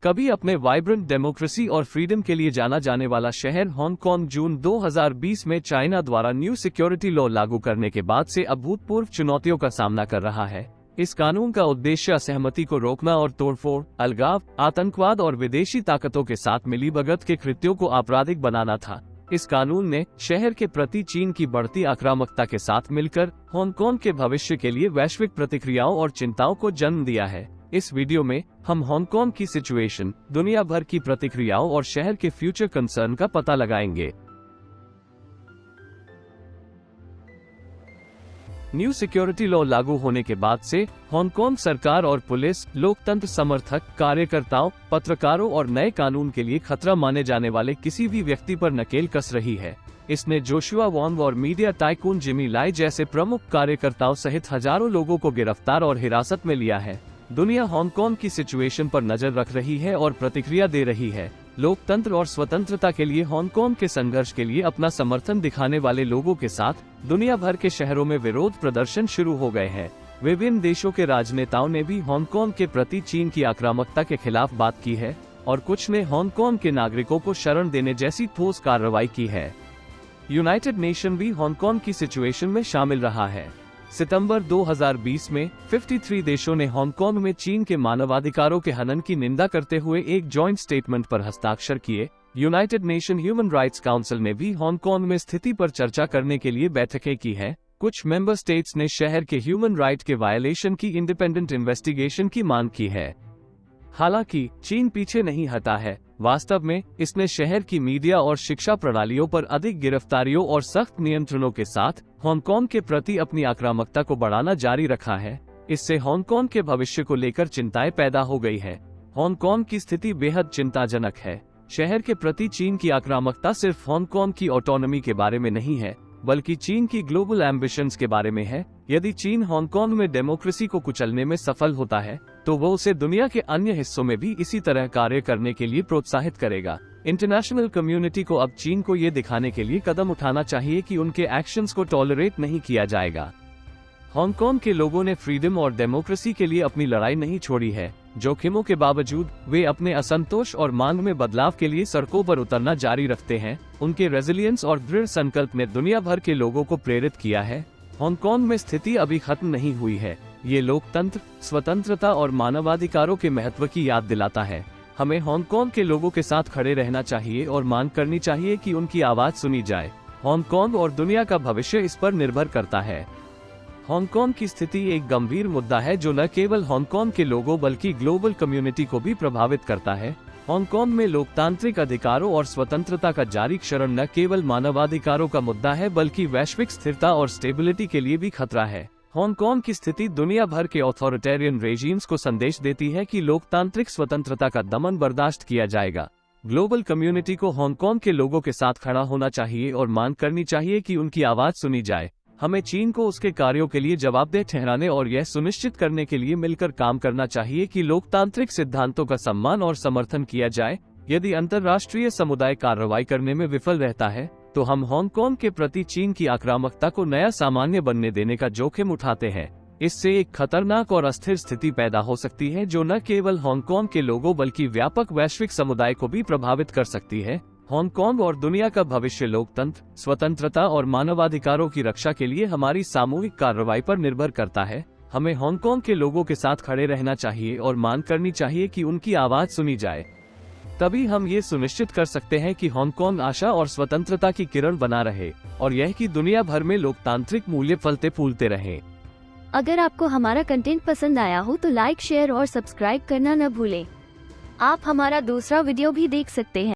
कभी अपने vibrant democracy और फ्रीडम के लिए जाना जाने वाला शहर हांगकांग जून 2020 में चाइना द्वारा न्यू सिक्योरिटी लॉ लागू करने के बाद से अभूतपूर्व चुनौतियों का सामना कर रहा है। इस कानून का उद्देश्य असहमति को रोकना और तोड़फोड़, अलगाव, आतंकवाद और विदेशी ताकतों के साथ मिलीभगत के कृत्यों को आपराधिक बनाना था। इस कानून ने शहर के प्रति चीन की बढ़ती आक्रामकता के साथ मिलकर हांगकांग के भविष्य के लिए वैश्विक प्रतिक्रियाओं और चिंताओं को जन्म दिया है। इस वीडियो में हम हांगकांग की सिचुएशन, दुनिया भर की प्रतिक्रियाओं और शहर के फ्यूचर कंसर्न का पता लगाएंगे। न्यू सिक्योरिटी लॉ लागू होने के बाद से हांगकांग सरकार और पुलिस, लोकतंत्र समर्थक, कार्यकर्ताओं, पत्रकारों और नए कानून के लिए खतरा माने जाने वाले किसी भी व्यक्ति पर नकेल कस रही है। इसने जोशुआ वॉन्ग और मीडिया टाइकून जिमी लाई जैसे प्रमुख कार्यकर्ताओं सहित हजारों लोगों को गिरफ्तार और हिरासत में लिया है। दुनिया हांगकांग की सिचुएशन पर नजर रख रही है और प्रतिक्रिया दे रही है। लोकतंत्र और स्वतंत्रता के लिए हांगकांग के संघर्ष के लिए अपना समर्थन दिखाने वाले लोगों के साथ दुनिया भर के शहरों में विरोध प्रदर्शन शुरू हो गए हैं। विभिन्न देशों के राजनेताओं ने भी हांगकांग के प्रति चीन की आक्रामकता के खिलाफ बात की है और कुछ ने हांगकांग के नागरिकों को शरण देने जैसी ठोस कार्रवाई की है। यूनाइटेड नेशन भी हांगकांग की सिचुएशन में शामिल रहा है। सितंबर 2020 में 53 देशों ने हांगकांग में चीन के मानवाधिकारों के हनन की निंदा करते हुए एक जॉइंट स्टेटमेंट पर हस्ताक्षर किए। United nation human rights council ने भी हांगकांग में स्थिति पर चर्चा करने के लिए बैठकें की है। कुछ मेंबर स्टेट्स ने शहर के ह्यूमन राइट के वायलेशन की इंडिपेंडेंट इन्वेस्टिगेशन की मांग की है। हालांकि चीन पीछे नहीं हटा है। वास्तव में इसने शहर की मीडिया और शिक्षा प्रणालियों पर अधिक गिरफ्तारियों और सख्त नियंत्रणों के साथ हांगकांग के प्रति अपनी आक्रामकता को बढ़ाना जारी रखा है। इससे हांगकांग के भविष्य को लेकर चिंताएं पैदा हो गई है। हांगकांग की स्थिति बेहद चिंताजनक है। शहर के प्रति चीन की आक्रामकता सिर्फ हांगकांग की ऑटोनॉमी के बारे में नहीं है, बल्कि चीन की ग्लोबल एम्बिशंस के बारे में है। यदि चीन हांगकांग में डेमोक्रेसी को कुचलने में सफल होता है, तो वो उसे दुनिया के अन्य हिस्सों में भी इसी तरह कार्य करने के लिए प्रोत्साहित करेगा। इंटरनेशनल कम्युनिटी को अब चीन को ये दिखाने के लिए कदम उठाना चाहिए कि उनके एक्शंस को टॉलरेट नहीं किया जाएगा। हांगकांग के लोगों ने फ्रीडम और डेमोक्रेसी के लिए अपनी लड़ाई नहीं छोड़ी है। जोखिमों के बावजूद वे अपने असंतोष और मांग में बदलाव के लिए सड़कों पर उतरना जारी रखते हैं। उनके रेजिलियंस और दृढ़ संकल्प ने दुनिया भर के लोगों को प्रेरित किया है। हांगकांग में स्थिति अभी खत्म नहीं हुई है। ये लोकतंत्र, स्वतंत्रता और मानवाधिकारों के महत्व की याद दिलाता है। हमें हांगकांग के लोगों के साथ खड़े रहना चाहिए और मांग करनी चाहिए कि उनकी आवाज सुनी जाए। हांगकांग और दुनिया का भविष्य इस पर निर्भर करता है। हांगकांग की स्थिति एक गंभीर मुद्दा है जो न केवल हांगकांग के लोगों बल्कि ग्लोबल कम्युनिटी को भी प्रभावित करता है। हांगकांग में लोकतांत्रिक अधिकारों और स्वतंत्रता का जारी क्षरण न केवल मानवाधिकारों का मुद्दा है बल्कि वैश्विक स्थिरता और स्टेबिलिटी के लिए भी खतरा है। हांगकांग की स्थिति दुनिया भर के ऑथोरिटेरियन रेजिम्स को संदेश देती है कि लोकतांत्रिक स्वतंत्रता का दमन बर्दाश्त किया जाएगा। ग्लोबल कम्युनिटी को हांगकांग के लोगों के साथ खड़ा होना चाहिए और मांग करनी चाहिए कि उनकी आवाज सुनी जाए। हमें चीन को उसके कार्यों के लिए जवाबदेह ठहराने और यह सुनिश्चित करने के लिए मिलकर काम करना चाहिए कि लोकतांत्रिक सिद्धांतों का सम्मान और समर्थन किया जाए। यदि अंतर्राष्ट्रीय समुदाय कार्रवाई करने में विफल रहता है, तो हम हांगकांग के प्रति चीन की आक्रामकता को नया सामान्य बनने देने का जोखिम उठाते हैं। इससे एक खतरनाक और अस्थिर स्थिति पैदा हो सकती है जो न केवल हांगकांग के लोगों बल्कि व्यापक वैश्विक समुदाय को भी प्रभावित कर सकती है। हांगकांग और दुनिया का भविष्य लोकतंत्र, स्वतंत्रता और मानवाधिकारों की रक्षा के लिए हमारी सामूहिक कार्रवाई पर निर्भर करता है। हमें हांगकांग के लोगों के साथ खड़े रहना चाहिए और मांग करनी चाहिए कि उनकी आवाज सुनी जाए। तभी हम ये सुनिश्चित कर सकते हैं कि हांगकांग आशा और स्वतंत्रता की किरण बना रहे और यह कि दुनिया भर में लोकतांत्रिक मूल्य फलते फूलते रहें। अगर आपको हमारा कंटेंट पसंद आया हो तो लाइक, शेयर और सब्सक्राइब करना न भूलें। आप हमारा दूसरा वीडियो भी देख सकते हैं।